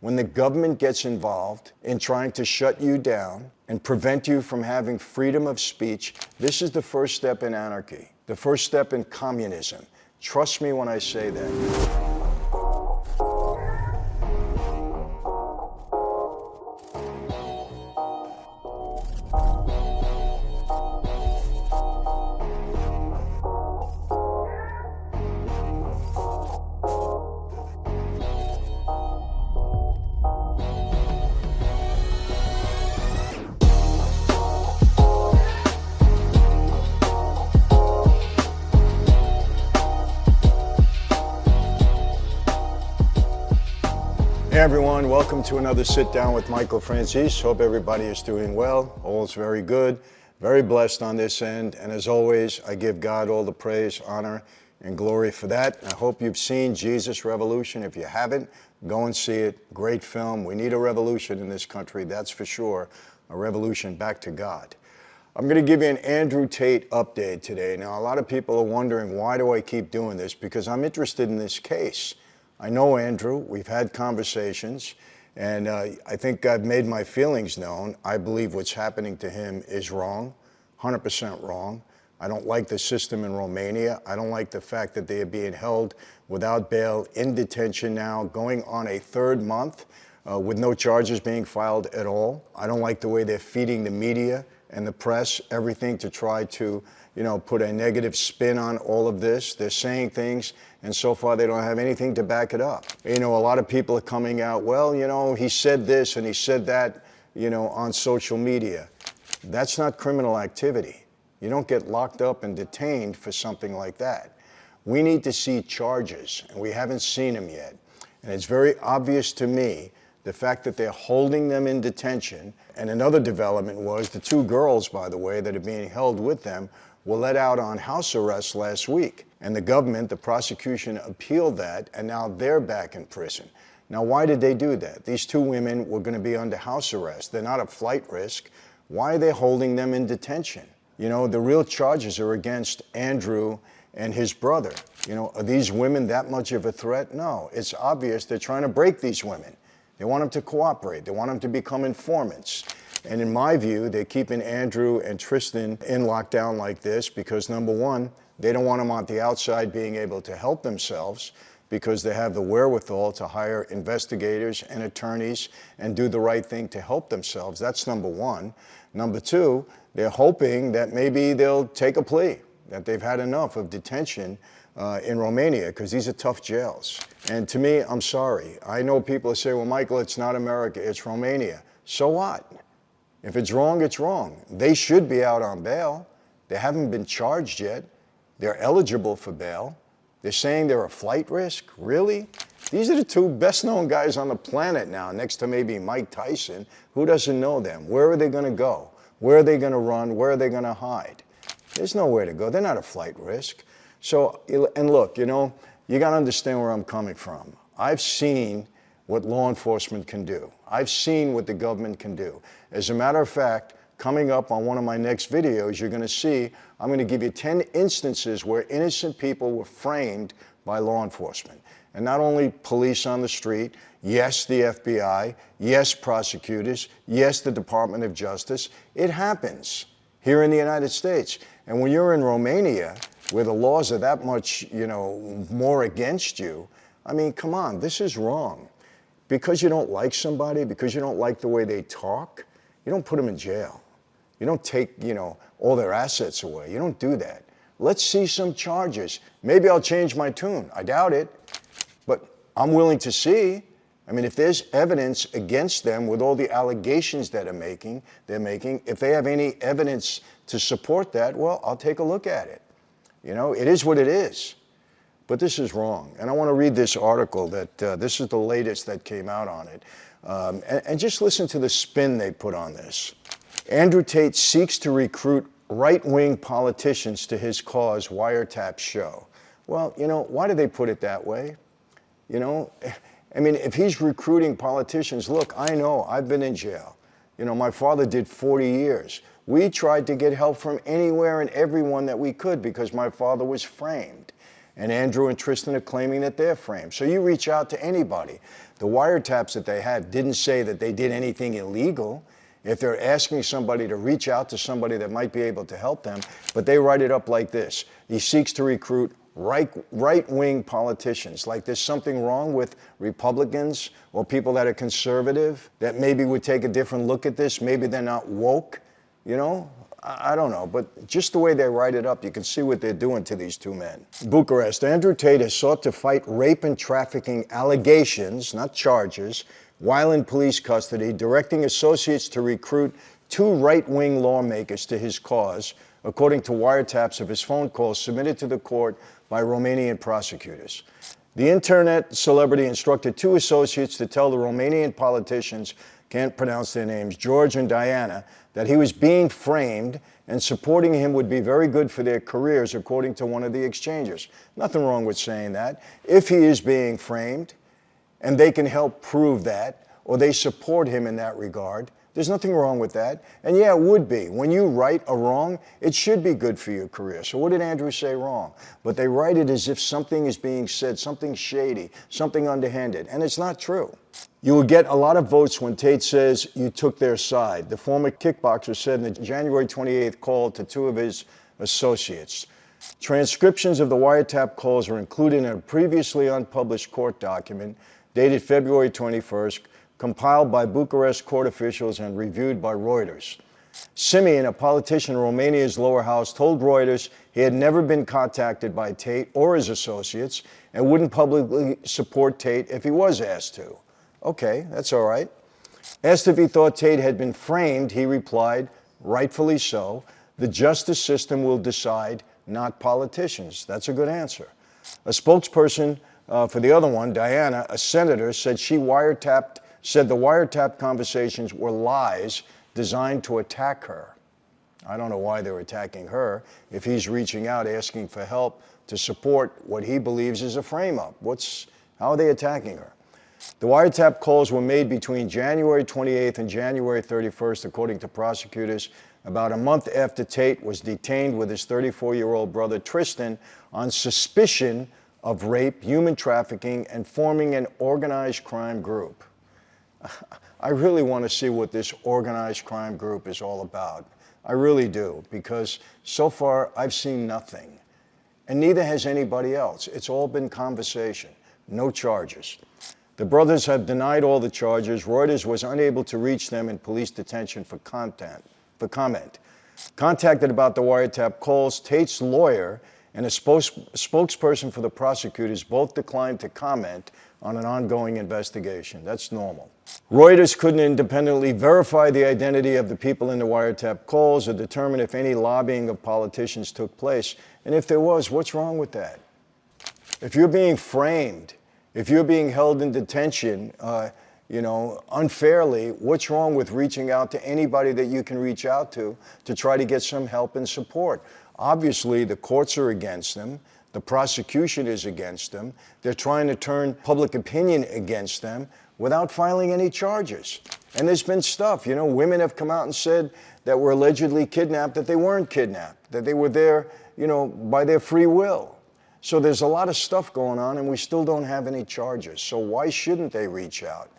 When the government gets involved in trying to shut you down and prevent you from having freedom of speech, this is the first step in anarchy, the first step in communism. Trust me when I say that. Hey everyone, welcome to another Sit Down with Michael Franzese. Hope everybody is doing well. All is very good, very blessed on this end. And as always, I give God all the praise, honor, and glory for that. I hope you've seen Jesus Revolution. If you haven't, go and see it. Great film. We need a revolution in this country, that's for sure. A revolution back to God. I'm going to give you an Andrew Tate update today. Now, a lot of people are wondering, why do I keep doing this? Because I'm interested in this case. I know Andrew, we've had conversations, and I think I've made my feelings known. I believe what's happening to him is wrong, 100% wrong. I don't like the system in Romania. I don't like the fact that they are being held without bail in detention now, going on a third month with no charges being filed at all. I don't like the way they're feeding the media and the press everything to try to, put a negative spin on all of this. They're saying things, and so far they don't have anything to back it up. A lot of people are coming out, well, he said this and he said that, on social media. That's not criminal activity. You don't get locked up and detained for something like that. We need to see charges, and we haven't seen them yet. And it's very obvious to me the fact that they're holding them in detention. And another development was the two girls, by the way, that are being held with them were let out on house arrest last week. And the government, the prosecution, appealed that, and now they're back in prison. Now, why did they do that? These two women were going to be under house arrest. They're not a flight risk. Why are they holding them in detention? The real charges are against Andrew and his brother. Are these women that much of a threat? No, it's obvious they're trying to break these women. They want them to cooperate. They want them to become informants. And in my view, they're keeping Andrew and Tristan in lockdown like this because, number one, they don't want them on the outside being able to help themselves because they have the wherewithal to hire investigators and attorneys and do the right thing to help themselves. That's number one. Number two, they're hoping that maybe they'll take a plea, that they've had enough of detention in Romania, because these are tough jails. And to me, I'm sorry. I know people say, well, Michael, it's not America, it's Romania. So what? If it's wrong, it's wrong. They should be out on bail. They haven't been charged yet. They're eligible for bail. They're saying they're a flight risk? Really? These are the two best-known guys on the planet now, next to maybe Mike Tyson. Who doesn't know them? Where are they going to go? Where are they going to run? Where are they going to hide? There's nowhere to go. They're not a flight risk. So, and look, you got to understand where I'm coming from. I've seen what law enforcement can do. I've seen what the government can do. As a matter of fact, coming up on one of my next videos, you're going to see, I'm going to give you 10 instances where innocent people were framed by law enforcement. And not only police on the street, yes, the FBI, yes, prosecutors, yes, the Department of Justice. It happens here in the United States. And when you're in Romania, where the laws are that much, more against you, I mean, come on, this is wrong. Because you don't like somebody, because you don't like the way they talk, you don't put them in jail. You don't take, all their assets away. You don't do that. Let's see some charges. Maybe I'll change my tune. I doubt it, but I'm willing to see. I mean, if there's evidence against them with all the allegations that they're making, if they have any evidence to support that, well, I'll take a look at it. It is what it is. But this is wrong. And I want to read this article that this is the latest that came out on it. And just listen to the spin they put on this. Andrew Tate seeks to recruit right-wing politicians to his cause, wiretaps show. Well, why do they put it that way? I mean, if he's recruiting politicians, look, I know, I've been in jail. My father did 40 years. We tried to get help from anywhere and everyone that we could because my father was framed. and Andrew and Tristan are claiming that they're framed. So you reach out to anybody. The wiretaps that they have didn't say that they did anything illegal. If they're asking somebody to reach out to somebody that might be able to help them, but they write it up like this: he seeks to recruit right-wing politicians. Like there's something wrong with Republicans or people that are conservative that maybe would take a different look at this. Maybe they're not woke, you know? I don't know, but just the way they write it up, you can see what they're doing to these two men. Bucharest, Andrew Tate has sought to fight rape and trafficking allegations, not charges, while in police custody, directing associates to recruit two right-wing lawmakers to his cause, according to wiretaps of his phone calls submitted to the court by Romanian prosecutors. The internet celebrity instructed two associates to tell the Romanian politicians, can't pronounce their names, George and Diana, that he was being framed and supporting him would be very good for their careers, according to one of the exchangers. Nothing wrong with saying that. If he is being framed, and they can help prove that, or they support him in that regard, there's nothing wrong with that. And yeah, it would be. When you right a wrong, it should be good for your career. So what did Andrew say wrong? But they write it as if something is being said, something shady, something underhanded, and it's not true. You will get a lot of votes when Tate says you took their side. The former kickboxer said in the January 28th call to two of his associates. Transcriptions of the wiretap calls are included in a previously unpublished court document dated February 21st, compiled by Bucharest court officials and reviewed by Reuters. Simeon, a politician in Romania's lower house, told Reuters he had never been contacted by Tate or his associates and wouldn't publicly support Tate if he was asked to. Okay, that's all right. Asked if he thought Tate had been framed, he replied, rightfully so. The justice system will decide, not politicians. That's a good answer. A spokesperson for the other one, Diana, a senator, said the wiretap conversations were lies designed to attack her. I don't know why they're attacking her if he's reaching out asking for help to support what he believes is a frame-up. How are they attacking her? The wiretap calls were made between January 28th and January 31st, according to prosecutors, about a month after Tate was detained with his 34-year-old brother Tristan on suspicion of rape, human trafficking, and forming an organized crime group. I really want to see what this organized crime group is all about. I really do, because so far I've seen nothing. And neither has anybody else. It's all been conversation, no charges. The brothers have denied all the charges. Reuters was unable to reach them in police detention for comment. Contacted about the wiretap calls, Tate's lawyer and a spokesperson for the prosecutors both declined to comment on an ongoing investigation. That's normal. Reuters couldn't independently verify the identity of the people in the wiretap calls or determine if any lobbying of politicians took place. And if there was, what's wrong with that? If you're being framed, if you're being held in detention, unfairly, what's wrong with reaching out to anybody that you can reach out to try to get some help and support? Obviously, the courts are against them. The prosecution is against them. They're trying to turn public opinion against them without filing any charges. And there's been stuff, women have come out and said that were allegedly kidnapped, that they weren't kidnapped, that they were there, by their free will. So there's a lot of stuff going on and we still don't have any charges. So why shouldn't they reach out?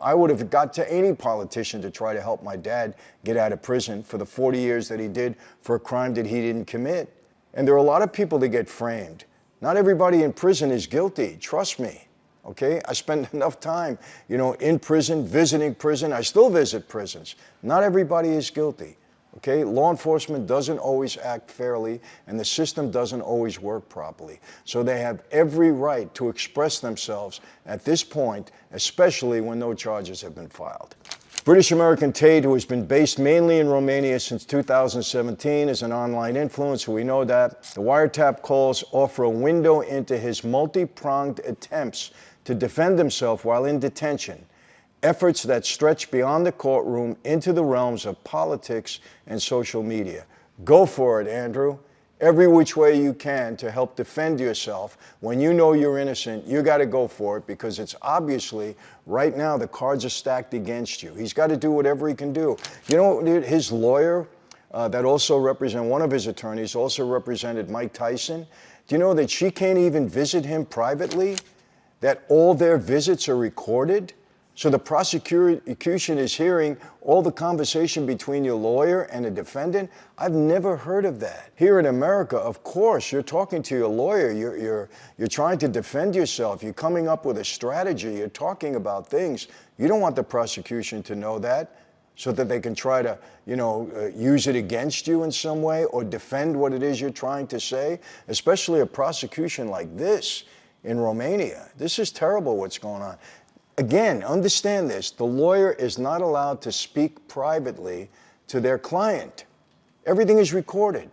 I would have got to any politician to try to help my dad get out of prison for the 40 years that he did for a crime that he didn't commit. And there are a lot of people that get framed. Not everybody in prison is guilty, trust me, okay? I spend enough time, in prison, visiting prison. I still visit prisons. Not everybody is guilty, okay? Law enforcement doesn't always act fairly, and the system doesn't always work properly. So they have every right to express themselves at this point, especially when no charges have been filed. British-American Tate, who has been based mainly in Romania since 2017, is an online influencer. We know that. The wiretap calls offer a window into his multi-pronged attempts to defend himself while in detention, efforts that stretch beyond the courtroom into the realms of politics and social media. Go for it, Andrew. Every which way you can to help defend yourself. When you know you're innocent, you got to go for it, because it's obviously, right now, the cards are stacked against you. He's got to do whatever he can do. His lawyer, that also one of his attorneys also represented Mike Tyson. Do you know that she can't even visit him privately? That all their visits are recorded? So the prosecution is hearing all the conversation between your lawyer and a defendant? I've never heard of that. Here in America, of course, you're talking to your lawyer. You're trying to defend yourself. You're coming up with a strategy. You're talking about things. You don't want the prosecution to know that so that they can try to, use it against you in some way or defend what it is you're trying to say, especially a prosecution like this in Romania. This is terrible what's going on. Again, understand this, the lawyer is not allowed to speak privately to their client. Everything is recorded.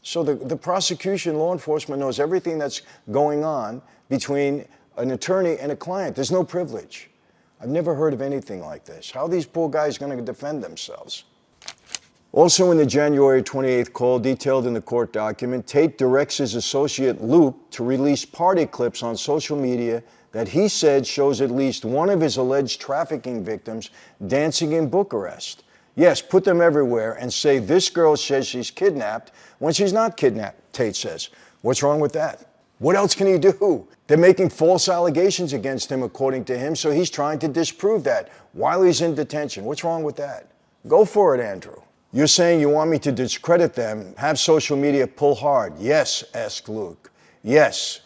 So the prosecution, law enforcement knows everything that's going on between an attorney and a client. There's no privilege. I've never heard of anything like this. How are these poor guys going to defend themselves? Also in the January 28th call detailed in the court document, Tate directs his associate Luke to release party clips on social media that he said shows at least one of his alleged trafficking victims dancing in Bucharest. Yes, put them everywhere and say this girl says she's kidnapped when she's not kidnapped, Tate says. What's wrong with that? What else can he do? They're making false allegations against him, according to him, so he's trying to disprove that while he's in detention. What's wrong with that? Go for it, Andrew. You're saying you want me to discredit them, have social media pull hard. Yes, asked Luke. Yes,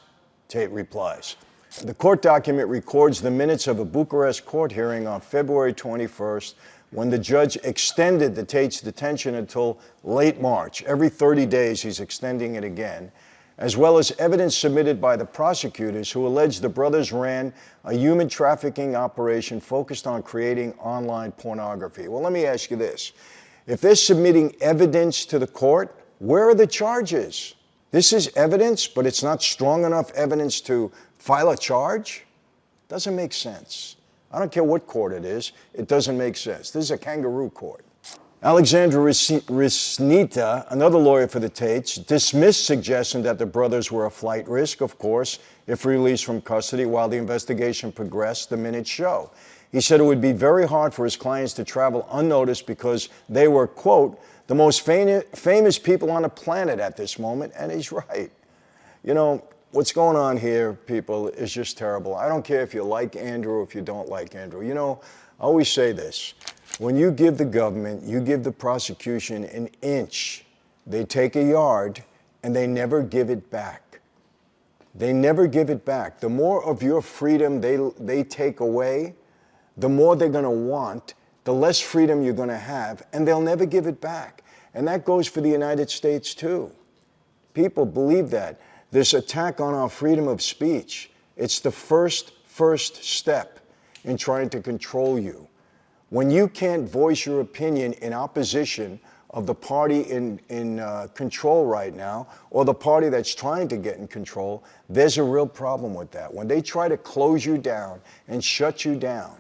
Tate replies. The court document records the minutes of a Bucharest court hearing on February 21st when the judge extended the Tate's detention until late March. Every 30 days he's extending it again, as well as evidence submitted by the prosecutors who alleged the brothers ran a human trafficking operation focused on creating online pornography. Well, let me ask you this. If they're submitting evidence to the court, where are the charges? This is evidence, but it's not strong enough evidence to file a charge? Doesn't make sense. I don't care what court it is, it doesn't make sense. This is a kangaroo court. Alexandra Risnita, another lawyer for the Tates, dismissed suggestion that the brothers were a flight risk, of course, if released from custody while the investigation progressed, the minutes show. He said it would be very hard for his clients to travel unnoticed because they were, quote, the most famous people on the planet at this moment, and he's right. What's going on here, people, is just terrible. I don't care if you like Andrew or if you don't like Andrew. I always say this. When you give the government, you give the prosecution an inch, they take a yard, and they never give it back. They never give it back. The more of your freedom they take away, the more they're going to want, the less freedom you're going to have, and they'll never give it back. And that goes for the United States, too. People believe that. This attack on our freedom of speech, it's the first step in trying to control you. When you can't voice your opinion in opposition of the party in control right now, or the party that's trying to get in control, there's a real problem with that. When they try to close you down and shut you down,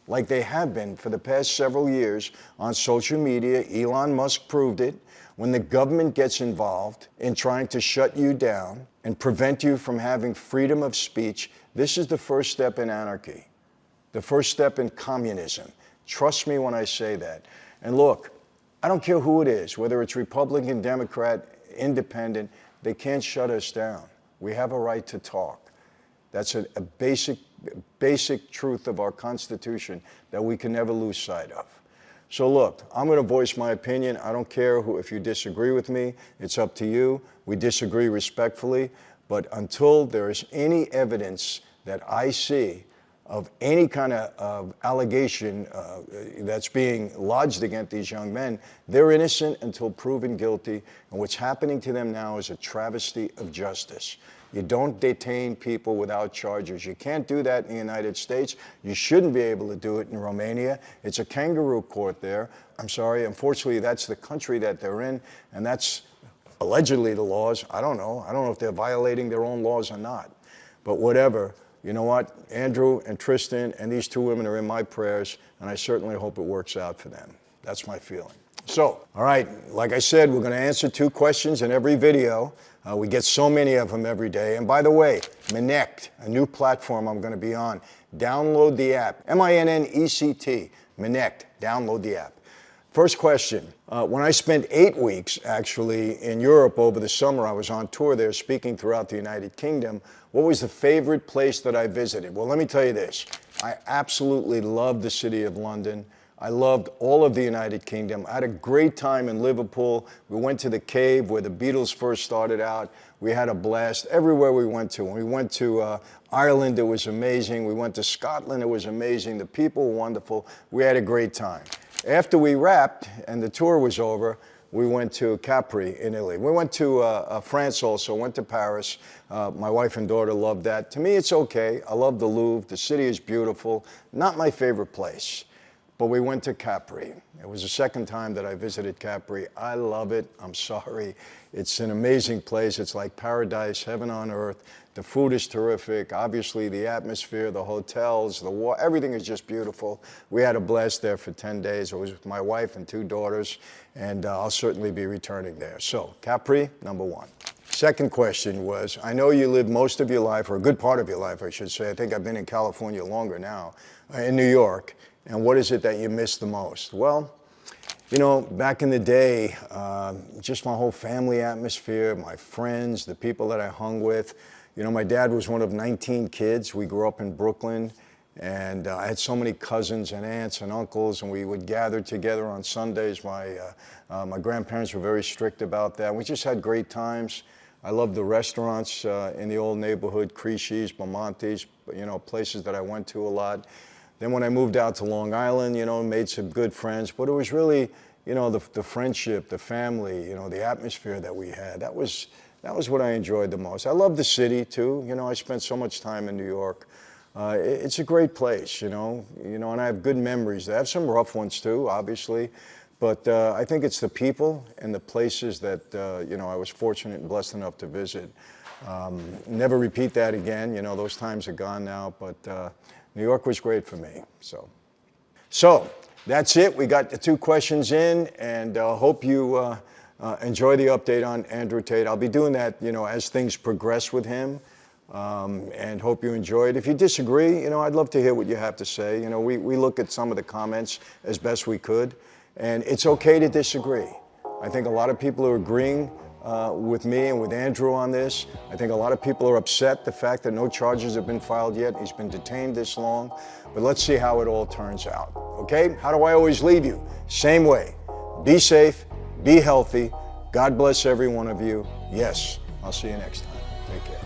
like they have been for the past several years on social media, Elon Musk proved it, when the government gets involved in trying to shut you down and prevent you from having freedom of speech, this is the first step in anarchy, the first step in communism. Trust me when I say that. And look, I don't care who it is, whether it's Republican, Democrat, Independent, they can't shut us down. We have a right to talk. That's a basic truth of our Constitution that we can never lose sight of. So look, I'm going to voice my opinion. I don't care if you disagree with me. It's up to you. We disagree respectfully. But until there is any evidence that I see of any kind of allegation that's being lodged against these young men, they're innocent until proven guilty. And what's happening to them now is a travesty of justice. You don't detain people without charges. You can't do that in the United States. You shouldn't be able to do it in Romania. It's a kangaroo court there. I'm sorry, unfortunately, that's the country that they're in, and that's allegedly the laws. I don't know. I don't know if they're violating their own laws or not. But whatever, you know what? Andrew and Tristan and these two women are in my prayers, and I certainly hope it works out for them. That's my feeling. So, all right, like I said, we're going to answer 2 questions in every video. We get so many of them every day. And by the way, Maniac, a new platform I'm going to be on. Download the app. M-I-N-N-E-C-T. Maniac. Download the app. First question. When I spent 8 weeks actually in Europe over the summer, I was on tour there speaking throughout the United Kingdom. What was the favorite place that I visited? Well, let me tell you this. I absolutely loved the city of London. I loved all of the United Kingdom. I had a great time in Liverpool. We went to the cave where the Beatles first started out. We had a blast everywhere we went to. When we went to Ireland, it was amazing. We went to Scotland, it was amazing. The people were wonderful. We had a great time. After we wrapped and the tour was over, we went to Capri in Italy. We went to France also, went to Paris. My wife and daughter loved that. To me, it's okay. I love the Louvre. The city is beautiful. Not my favorite place, but we went to Capri. It was the second time that I visited Capri. I love it. I'm sorry. It's an amazing place. It's like paradise, heaven on earth. The food is terrific. Obviously, the atmosphere, the hotels, the water, everything is just beautiful. We had a blast there for 10 days. I was with my wife and 2 daughters, and I'll certainly be returning there. So, Capri, number 1. Second question was, I know you lived most of your life, or a good part of your life, I should say. I think I've been in California longer now, in New York. And what is it that you miss the most? Well, you know, back in the day, just my whole family atmosphere, my friends, the people that I hung with. You know, my dad was one of 19 kids. We grew up in Brooklyn, and I had so many cousins and aunts and uncles, and we would gather together on Sundays. My grandparents were very strict about that. We just had great times. I loved the restaurants in the old neighborhood, Creashy's, Bamonte's, you know, places that I went to a lot. Then when I moved out to Long Island, you know, made some good friends, but it was really, you know, the friendship, the family, you know, the atmosphere that we had. That was what I enjoyed the most. I love the city too. You know, I spent so much time in New York. It's a great place, you know, and I have good memories. I have some rough ones too, obviously, but I think it's the people and the places that, you know, I was fortunate and blessed enough to visit. Never repeat that again. You know, those times are gone now, but New York was great for me. So that's it. We got the 2 questions in, and hope you enjoy the update on Andrew Tate. I'll be doing that, you know, as things progress with him, and hope you enjoy it. If you disagree, you know, I'd love to hear what you have to say. You know, we look at some of the comments as best we could, and it's okay to disagree. I think a lot of people are agreeing with me and with Andrew on this. I think a lot of people are upset the fact that no charges have been filed yet. He's been detained this long, but let's see how it all turns out, okay? How do I always leave you? Same way. Be safe, be healthy. God bless every one of you. Yes, I'll see you next time. Take care.